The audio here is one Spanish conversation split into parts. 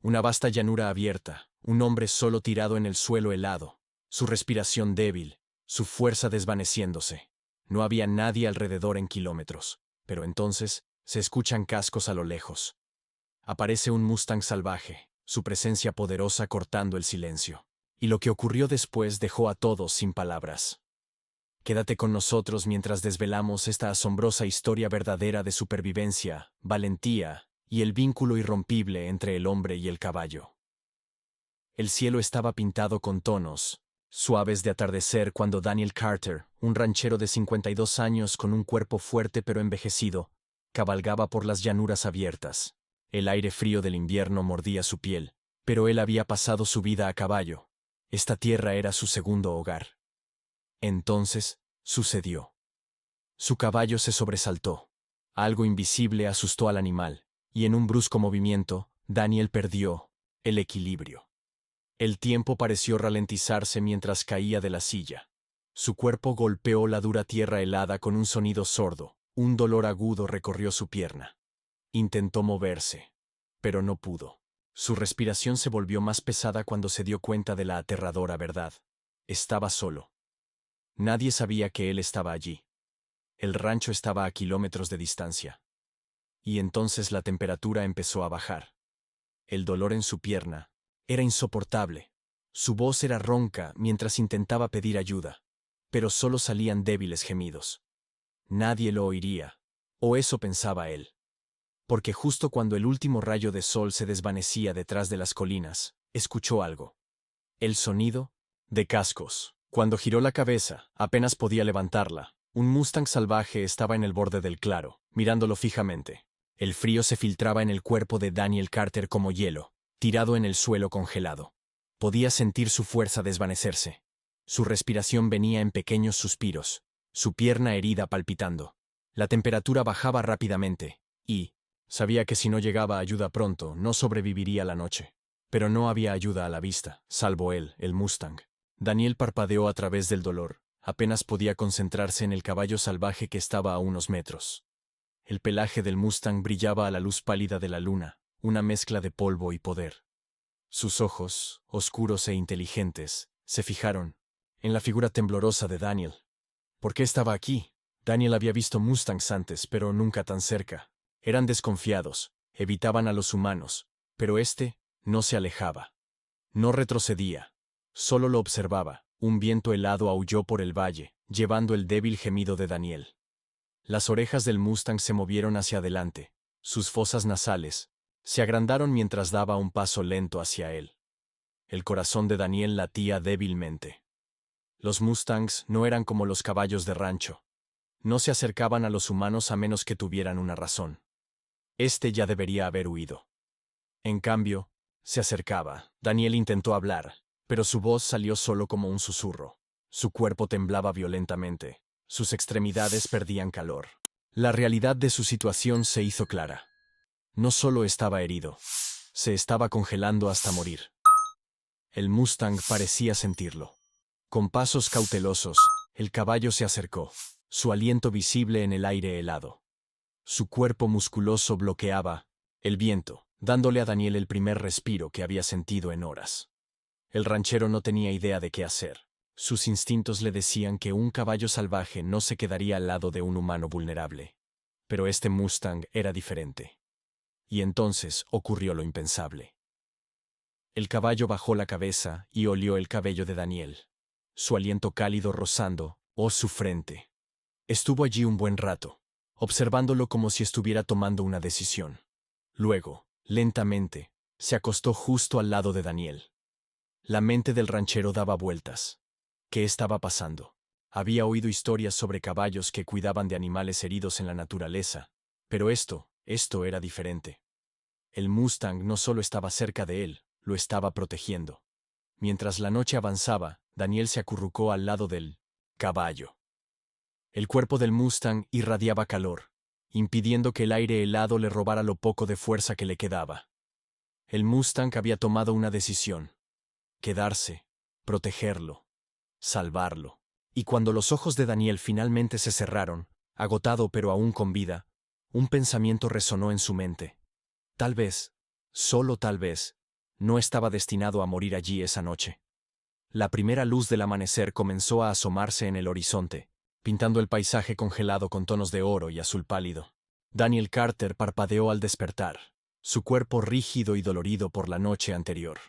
Una vasta llanura abierta, un hombre solo tirado en el suelo helado, su respiración débil, su fuerza desvaneciéndose. No había nadie alrededor en kilómetros, pero entonces se escuchan cascos a lo lejos. Aparece un Mustang salvaje, su presencia poderosa cortando el silencio. Y lo que ocurrió después dejó a todos sin palabras. Quédate con nosotros mientras desvelamos esta asombrosa historia verdadera de supervivencia, valentía y el vínculo irrompible entre el hombre y el caballo. El cielo estaba pintado con tonos suaves de atardecer cuando Daniel Carter, un ranchero de 52 años con un cuerpo fuerte pero envejecido, cabalgaba por las llanuras abiertas. El aire frío del invierno mordía su piel, pero él había pasado su vida a caballo. Esta tierra era su segundo hogar. Entonces, sucedió. Su caballo se sobresaltó. Algo invisible asustó al animal, y en un brusco movimiento, Daniel perdió el equilibrio. El tiempo pareció ralentizarse mientras caía de la silla. Su cuerpo golpeó la dura tierra helada con un sonido sordo. Un dolor agudo recorrió su pierna. Intentó moverse, pero no pudo. Su respiración se volvió más pesada cuando se dio cuenta de la aterradora verdad. Estaba solo. Nadie sabía que él estaba allí. El rancho estaba a kilómetros de distancia. Y entonces la temperatura empezó a bajar. El dolor en su pierna era insoportable. Su voz era ronca mientras intentaba pedir ayuda, pero solo salían débiles gemidos. Nadie lo oiría, o eso pensaba él. Porque justo cuando el último rayo de sol se desvanecía detrás de las colinas, escuchó algo. El sonido de cascos. Cuando giró la cabeza, apenas podía levantarla. Un Mustang salvaje estaba en el borde del claro, mirándolo fijamente. El frío se filtraba en el cuerpo de Daniel Carter como hielo, tirado en el suelo congelado. Podía sentir su fuerza desvanecerse. Su respiración venía en pequeños suspiros, su pierna herida palpitando. La temperatura bajaba rápidamente, y sabía que si no llegaba ayuda pronto, no sobreviviría la noche. Pero no había ayuda a la vista, salvo él, el Mustang. Daniel parpadeó a través del dolor. Apenas podía concentrarse en el caballo salvaje que estaba a unos metros. El pelaje del Mustang brillaba a la luz pálida de la luna, una mezcla de polvo y poder. Sus ojos, oscuros e inteligentes, se fijaron en la figura temblorosa de Daniel. ¿Por qué estaba aquí? Daniel había visto Mustangs antes, pero nunca tan cerca. Eran desconfiados, evitaban a los humanos, pero este no se alejaba. No retrocedía, solo lo observaba. Un viento helado aulló por el valle, llevando el débil gemido de Daniel. Las orejas del Mustang se movieron hacia adelante, sus fosas nasales se agrandaron mientras daba un paso lento hacia él. El corazón de Daniel latía débilmente. Los Mustangs no eran como los caballos de rancho. No se acercaban a los humanos a menos que tuvieran una razón. Este ya debería haber huido. En cambio, se acercaba. Daniel intentó hablar, pero su voz salió solo como un susurro. Su cuerpo temblaba violentamente. Sus extremidades perdían calor. La realidad de su situación se hizo clara. No solo estaba herido, se estaba congelando hasta morir. El Mustang parecía sentirlo. Con pasos cautelosos, el caballo se acercó, su aliento visible en el aire helado. Su cuerpo musculoso bloqueaba el viento, dándole a Daniel el primer respiro que había sentido en horas. El ranchero no tenía idea de qué hacer. Sus instintos le decían que un caballo salvaje no se quedaría al lado de un humano vulnerable. Pero este Mustang era diferente. Y entonces ocurrió lo impensable. El caballo bajó la cabeza y olió el cabello de Daniel. Su aliento cálido rozando su frente. Estuvo allí un buen rato, observándolo como si estuviera tomando una decisión. Luego, lentamente, se acostó justo al lado de Daniel. La mente del ranchero daba vueltas. ¿Qué estaba pasando? Había oído historias sobre caballos que cuidaban de animales heridos en la naturaleza, pero esto era diferente. El Mustang no solo estaba cerca de él, lo estaba protegiendo. Mientras la noche avanzaba, Daniel se acurrucó al lado del caballo. El cuerpo del Mustang irradiaba calor, impidiendo que el aire helado le robara lo poco de fuerza que le quedaba. El Mustang había tomado una decisión: quedarse, protegerlo, salvarlo. Y cuando los ojos de Daniel finalmente se cerraron, agotado pero aún con vida, un pensamiento resonó en su mente. Tal vez, solo tal vez, no estaba destinado a morir allí esa noche. La primera luz del amanecer comenzó a asomarse en el horizonte, pintando el paisaje congelado con tonos de oro y azul pálido. Daniel Carter parpadeó al despertar, su cuerpo rígido y dolorido por la noche anterior.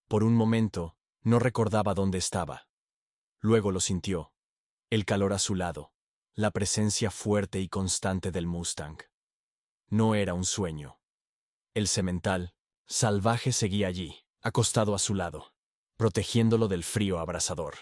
Por un momento, no recordaba dónde estaba. Luego lo sintió. El calor azulado, la presencia fuerte y constante del Mustang. No era un sueño. El semental, salvaje, seguía allí, acostado a su lado, protegiéndolo del frío abrasador.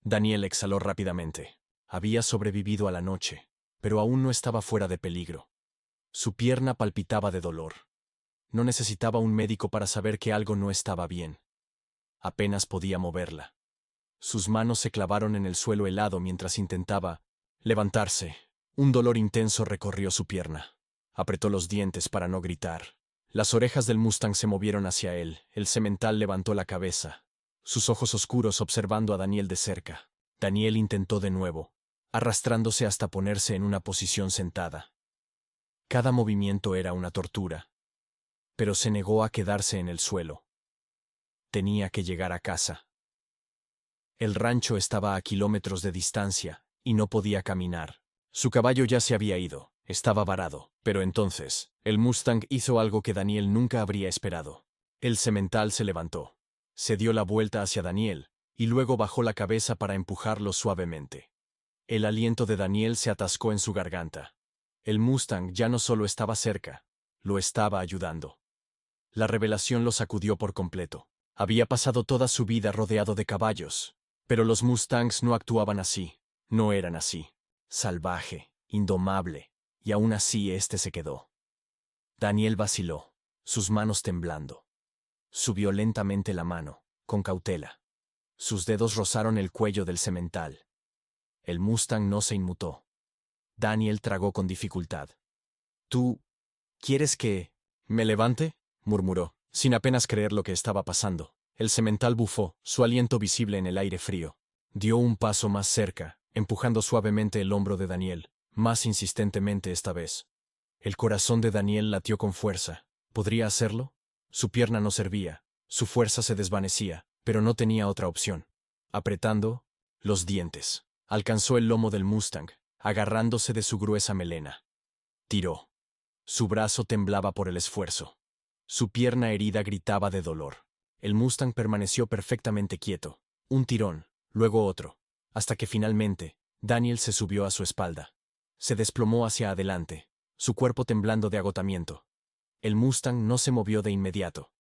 Daniel exhaló rápidamente. Había sobrevivido a la noche, pero aún no estaba fuera de peligro. Su pierna palpitaba de dolor. No necesitaba un médico para saber que algo no estaba bien. Apenas podía moverla. Sus manos se clavaron en el suelo helado mientras intentaba levantarse. Un dolor intenso recorrió su pierna. Apretó los dientes para no gritar. Las orejas del Mustang se movieron hacia él. El semental levantó la cabeza, sus ojos oscuros observando a Daniel de cerca. Daniel intentó de nuevo, arrastrándose hasta ponerse en una posición sentada. Cada movimiento era una tortura, pero se negó a quedarse en el suelo. Tenía que llegar a casa. El rancho estaba a kilómetros de distancia, y no podía caminar. Su caballo ya se había ido, estaba varado, pero entonces, el Mustang hizo algo que Daniel nunca habría esperado. El semental se levantó, se dio la vuelta hacia Daniel, y luego bajó la cabeza para empujarlo suavemente. El aliento de Daniel se atascó en su garganta. El Mustang ya no solo estaba cerca, lo estaba ayudando. La revelación lo sacudió por completo. Había pasado toda su vida rodeado de caballos, pero los Mustangs no actuaban así, no eran así. Salvaje, indomable, y aún así este se quedó. Daniel vaciló, sus manos temblando. Subió lentamente la mano, con cautela. Sus dedos rozaron el cuello del semental. El Mustang no se inmutó. Daniel tragó con dificultad. ¿Tú quieres que me levante?, murmuró, sin apenas creer lo que estaba pasando. El semental bufó, su aliento visible en el aire frío. Dio un paso más cerca, empujando suavemente el hombro de Daniel, más insistentemente esta vez. El corazón de Daniel latió con fuerza. ¿Podría hacerlo? Su pierna no servía, su fuerza se desvanecía, pero no tenía otra opción. Apretando los dientes, alcanzó el lomo del Mustang, agarrándose de su gruesa melena. Tiró. Su brazo temblaba por el esfuerzo. Su pierna herida gritaba de dolor. El Mustang permaneció perfectamente quieto. Un tirón, luego otro, hasta que finalmente, Daniel se subió a su espalda. Se desplomó hacia adelante, su cuerpo temblando de agotamiento. El Mustang no se movió de inmediato.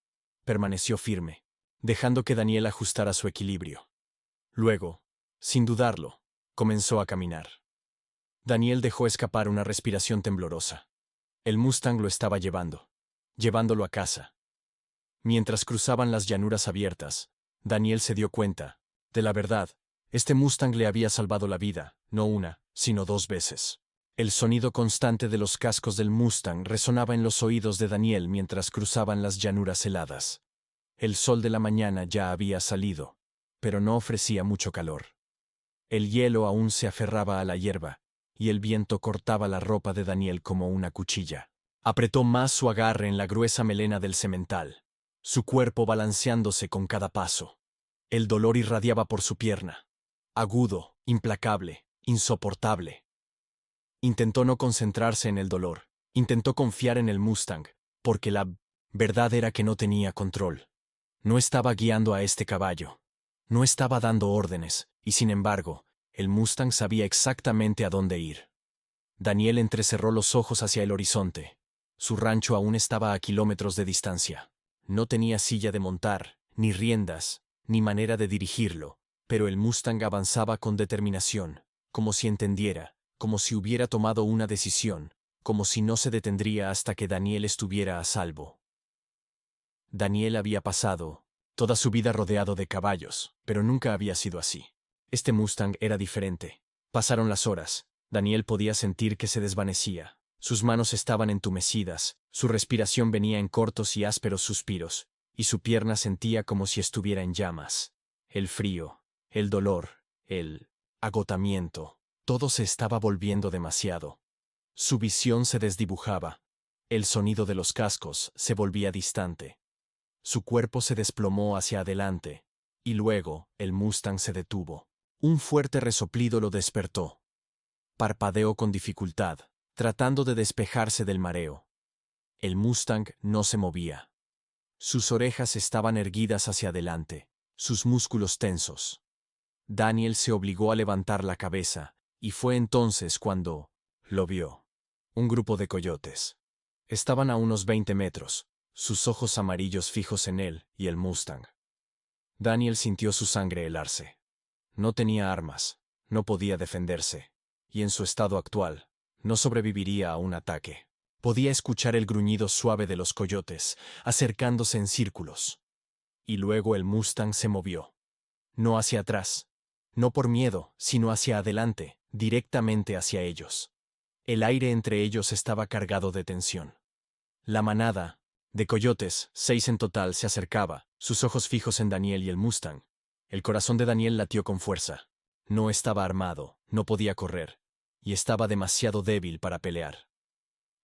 Permaneció firme, dejando que Daniel ajustara su equilibrio. Luego, sin dudarlo, comenzó a caminar. Daniel dejó escapar una respiración temblorosa. El Mustang lo estaba llevándolo a casa. Mientras cruzaban las llanuras abiertas, Daniel se dio cuenta, de la verdad, este Mustang le había salvado la vida, no una, sino 2 veces. El sonido constante de los cascos del Mustang resonaba en los oídos de Daniel mientras cruzaban las llanuras heladas. El sol de la mañana ya había salido, pero no ofrecía mucho calor. El hielo aún se aferraba a la hierba, y el viento cortaba la ropa de Daniel como una cuchilla. Apretó más su agarre en la gruesa melena del semental, su cuerpo balanceándose con cada paso. El dolor irradiaba por su pierna, agudo, implacable, insoportable. Intentó no concentrarse en el dolor, intentó confiar en el Mustang, porque la verdad era que no tenía control. No estaba guiando a este caballo, no estaba dando órdenes, y sin embargo, el Mustang sabía exactamente a dónde ir. Daniel entrecerró los ojos hacia el horizonte. Su rancho aún estaba a kilómetros de distancia. No tenía silla de montar, ni riendas, ni manera de dirigirlo, pero el Mustang avanzaba con determinación, como si entendiera, como si hubiera tomado una decisión, como si no se detendría hasta que Daniel estuviera a salvo. Daniel había pasado toda su vida rodeado de caballos, pero nunca había sido así. Este Mustang era diferente. Pasaron las horas. Daniel podía sentir que se desvanecía. Sus manos estaban entumecidas, su respiración venía en cortos y ásperos suspiros, y su pierna sentía como si estuviera en llamas. El frío, el dolor, el agotamiento, todo se estaba volviendo demasiado. Su visión se desdibujaba. El sonido de los cascos se volvía distante. Su cuerpo se desplomó hacia adelante, y luego el Mustang se detuvo. Un fuerte resoplido lo despertó. Parpadeó con dificultad, tratando de despejarse del mareo. El Mustang no se movía. Sus orejas estaban erguidas hacia adelante, sus músculos tensos. Daniel se obligó a levantar la cabeza, y fue entonces cuando lo vio. Un grupo de coyotes. Estaban a unos 20 metros, sus ojos amarillos fijos en él y el Mustang. Daniel sintió su sangre helarse. No tenía armas, no podía defenderse, y en su estado actual, no sobreviviría a un ataque. Podía escuchar el gruñido suave de los coyotes, acercándose en círculos. Y luego el Mustang se movió. No hacia atrás, no por miedo, sino hacia adelante, directamente hacia ellos. El aire entre ellos estaba cargado de tensión. La manada, de coyotes, 6 en total, se acercaba, sus ojos fijos en Daniel y el Mustang. El corazón de Daniel latió con fuerza. No estaba armado, no podía correr, y estaba demasiado débil para pelear.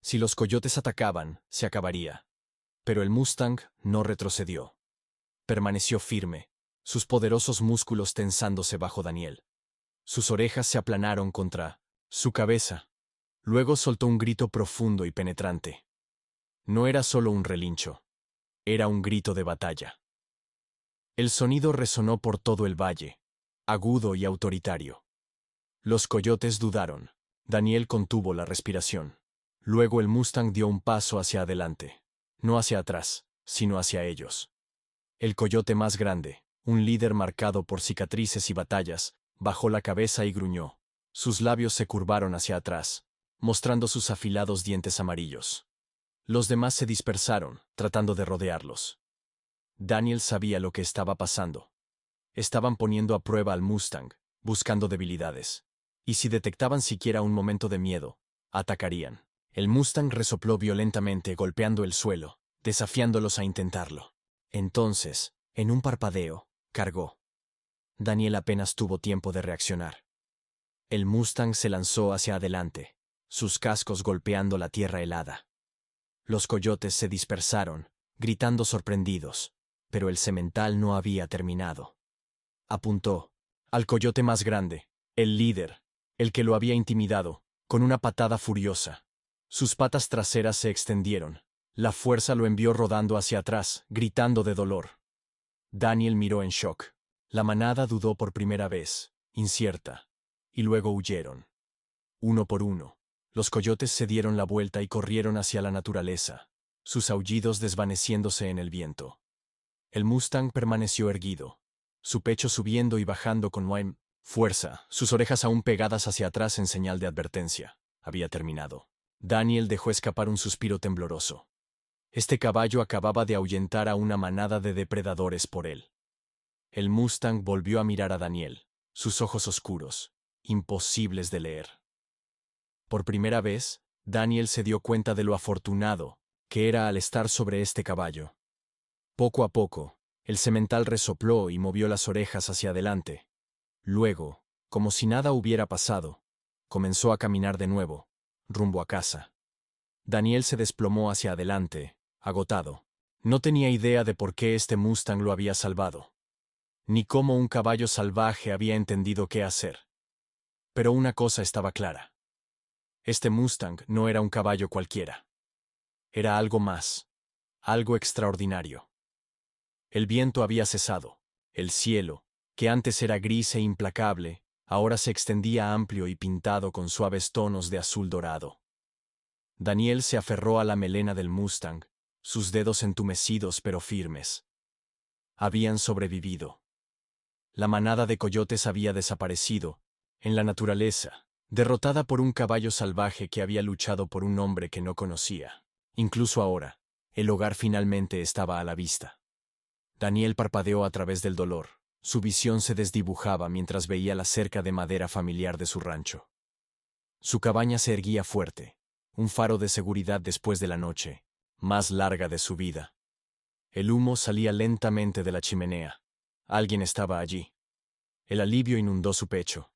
Si los coyotes atacaban, se acabaría. Pero el Mustang no retrocedió. Permaneció firme, sus poderosos músculos tensándose bajo Daniel. Sus orejas se aplanaron contra su cabeza. Luego soltó un grito profundo y penetrante. No era solo un relincho. Era un grito de batalla. El sonido resonó por todo el valle, agudo y autoritario. Los coyotes dudaron. Daniel contuvo la respiración. Luego el Mustang dio un paso hacia adelante. No hacia atrás, sino hacia ellos. El coyote más grande, un líder marcado por cicatrices y batallas, bajó la cabeza y gruñó. Sus labios se curvaron hacia atrás, mostrando sus afilados dientes amarillos. Los demás se dispersaron, tratando de rodearlos. Daniel sabía lo que estaba pasando. Estaban poniendo a prueba al Mustang, buscando debilidades. Y si detectaban siquiera un momento de miedo, atacarían. El Mustang resopló violentamente, golpeando el suelo, desafiándolos a intentarlo. Entonces, en un parpadeo, cargó. Daniel apenas tuvo tiempo de reaccionar. El Mustang se lanzó hacia adelante, sus cascos golpeando la tierra helada. Los coyotes se dispersaron, gritando sorprendidos, pero el semental no había terminado. Apuntó al coyote más grande, el líder, el que lo había intimidado, con una patada furiosa. Sus patas traseras se extendieron. La fuerza lo envió rodando hacia atrás, gritando de dolor. Daniel miró en shock. La manada dudó por primera vez, incierta, y luego huyeron. Uno por uno, los coyotes se dieron la vuelta y corrieron hacia la naturaleza, sus aullidos desvaneciéndose en el viento. El Mustang permaneció erguido, su pecho subiendo y bajando con fuerza, sus orejas aún pegadas hacia atrás en señal de advertencia. Había terminado. Daniel dejó escapar un suspiro tembloroso. Este caballo acababa de ahuyentar a una manada de depredadores por él. El Mustang volvió a mirar a Daniel, sus ojos oscuros, imposibles de leer. Por primera vez, Daniel se dio cuenta de lo afortunado que era al estar sobre este caballo. Poco a poco, el semental resopló y movió las orejas hacia adelante. Luego, como si nada hubiera pasado, comenzó a caminar de nuevo, rumbo a casa. Daniel se desplomó hacia adelante, agotado. No tenía idea de por qué este Mustang lo había salvado, ni cómo un caballo salvaje había entendido qué hacer. Pero una cosa estaba clara. Este Mustang no era un caballo cualquiera. Era algo más, algo extraordinario. El viento había cesado. El cielo, que antes era gris e implacable, ahora se extendía amplio y pintado con suaves tonos de azul dorado. Daniel se aferró a la melena del Mustang, sus dedos entumecidos pero firmes. Habían sobrevivido. La manada de coyotes había desaparecido, en la naturaleza, derrotada por un caballo salvaje que había luchado por un hombre que no conocía. Incluso ahora, el hogar finalmente estaba a la vista. Daniel parpadeó a través del dolor. Su visión se desdibujaba mientras veía la cerca de madera familiar de su rancho. Su cabaña se erguía fuerte, un faro de seguridad después de la noche más larga de su vida. El humo salía lentamente de la chimenea. Alguien estaba allí. El alivio inundó su pecho.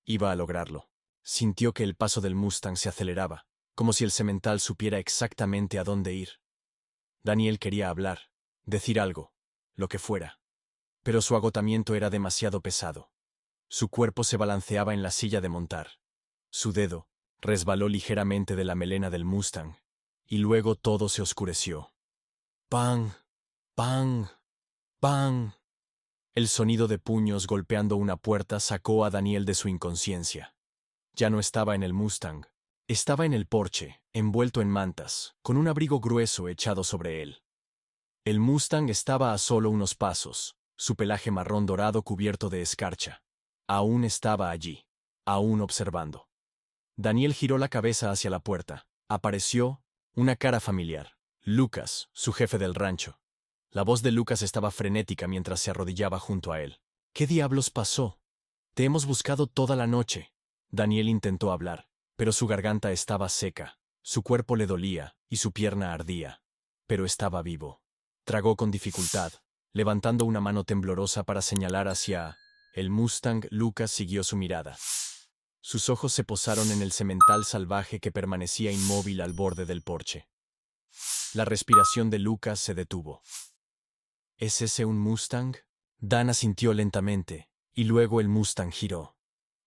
Iba a lograrlo. Sintió que el paso del Mustang se aceleraba, como si el semental supiera exactamente a dónde ir. Daniel quería hablar. decir algo, lo que fuera. Pero su agotamiento era demasiado pesado. Su cuerpo se balanceaba en la silla de montar. Su dedo resbaló ligeramente de la melena del Mustang, y luego todo se oscureció. ¡Pang! ¡Pang! ¡Pang! El sonido de puños golpeando una puerta sacó a Daniel de su inconsciencia. Ya no estaba en el Mustang. Estaba en el porche, envuelto en mantas, con un abrigo grueso echado sobre él. El Mustang estaba a solo unos pasos, su pelaje marrón dorado cubierto de escarcha. Aún estaba allí, aún observando. Daniel giró la cabeza hacia la puerta. Apareció una cara familiar. Lucas, su jefe del rancho. La voz de Lucas estaba frenética mientras se arrodillaba junto a él. ¿Qué diablos pasó? Te hemos buscado toda la noche. Daniel intentó hablar, pero su garganta estaba seca, su cuerpo le dolía y su pierna ardía. Pero estaba vivo. Tragó con dificultad, levantando una mano temblorosa para señalar hacia el Mustang. Lucas siguió su mirada. Sus ojos se posaron en el semental salvaje que permanecía inmóvil al borde del porche. La respiración de Lucas se detuvo. ¿Es ese un Mustang? Dan asintió lentamente, y luego el Mustang giró.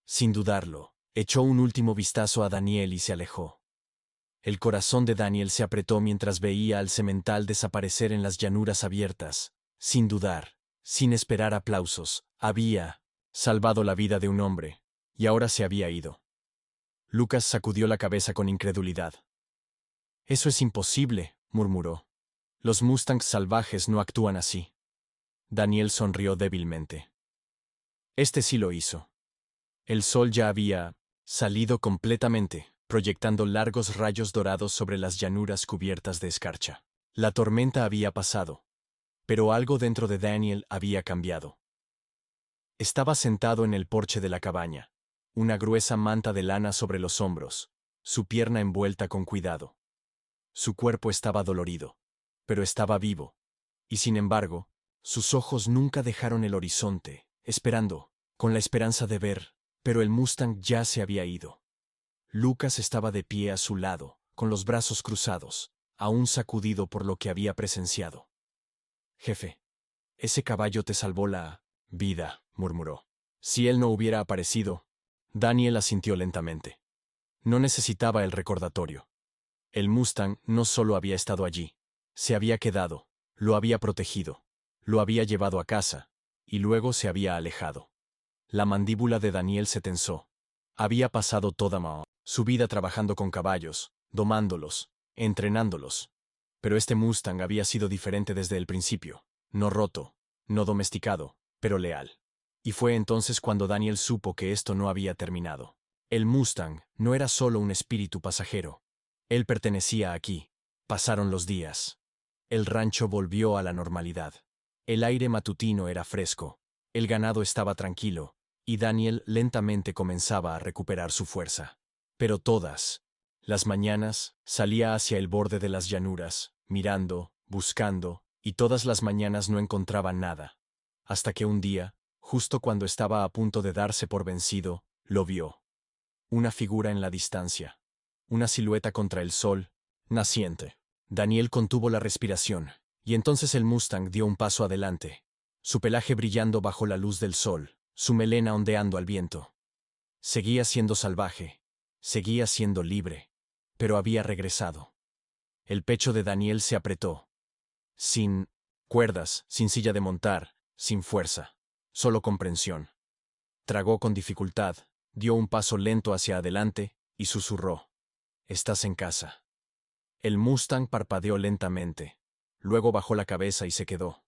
Sin dudarlo, echó un último vistazo a Daniel y se alejó. El corazón de Daniel se apretó mientras veía al semental desaparecer en las llanuras abiertas. Sin dudar, sin esperar aplausos, había salvado la vida de un hombre, y ahora se había ido. Lucas sacudió la cabeza con incredulidad. Eso es imposible, murmuró. Los Mustangs salvajes no actúan así. Daniel sonrió débilmente. Este sí lo hizo. El sol ya había salido completamente, proyectando largos rayos dorados sobre las llanuras cubiertas de escarcha. La tormenta había pasado, pero algo dentro de Daniel había cambiado. Estaba sentado en el porche de la cabaña, una gruesa manta de lana sobre los hombros, su pierna envuelta con cuidado. Su cuerpo estaba dolorido, pero estaba vivo, y sin embargo, sus ojos nunca dejaron el horizonte, esperando, con la esperanza de ver, pero el Mustang ya se había ido. Lucas estaba de pie a su lado, con los brazos cruzados, aún sacudido por lo que había presenciado. Jefe, ese caballo te salvó la vida, murmuró. Si él no hubiera aparecido, Daniel asintió lentamente. No necesitaba el recordatorio. El Mustang no solo había estado allí, se había quedado, lo había protegido, lo había llevado a casa, y luego se había alejado. La mandíbula de Daniel se tensó. Había pasado toda su vida trabajando con caballos, domándolos, entrenándolos. Pero este Mustang había sido diferente desde el principio, no roto, no domesticado, pero leal. Y fue entonces cuando Daniel supo que esto no había terminado. El Mustang no era solo un espíritu pasajero. Él pertenecía aquí. Pasaron los días. El rancho volvió a la normalidad. El aire matutino era fresco. El ganado estaba tranquilo, y Daniel lentamente comenzaba a recuperar su fuerza. Pero todas las mañanas salía hacia el borde de las llanuras, mirando, buscando, y todas las mañanas no encontraba nada. Hasta que un día, justo cuando estaba a punto de darse por vencido, lo vio. Una figura en la distancia. Una silueta contra el sol, naciente. Daniel contuvo la respiración, y entonces el Mustang dio un paso adelante, su pelaje brillando bajo la luz del sol, su melena ondeando al viento. Seguía siendo salvaje, seguía siendo libre, pero había regresado. El pecho de Daniel se apretó. Sin cuerdas, sin silla de montar, sin fuerza, solo comprensión. Tragó con dificultad, dio un paso lento hacia adelante, y susurró: «Estás en casa». El Mustang parpadeó lentamente, luego bajó la cabeza y se quedó.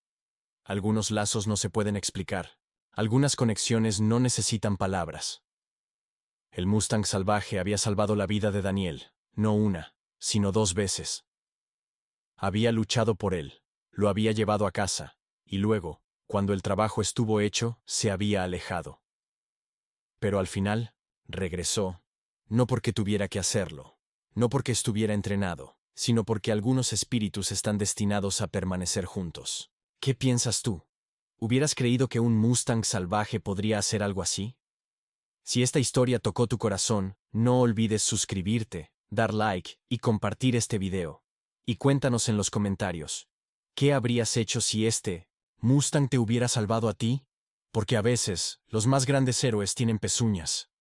Algunos lazos no se pueden explicar, algunas conexiones no necesitan palabras. El Mustang salvaje había salvado la vida de Daniel, no una, sino 2 veces. Había luchado por él, lo había llevado a casa, y luego, cuando el trabajo estuvo hecho, se había alejado. Pero al final, regresó, no porque tuviera que hacerlo, no porque estuviera entrenado, sino porque algunos espíritus están destinados a permanecer juntos. ¿Qué piensas tú? ¿Hubieras creído que un Mustang salvaje podría hacer algo así? Si esta historia tocó tu corazón, no olvides suscribirte, dar like y compartir este video. Y cuéntanos en los comentarios. ¿Qué habrías hecho si Mustang te hubiera salvado a ti? Porque a veces, los más grandes héroes tienen pezuñas.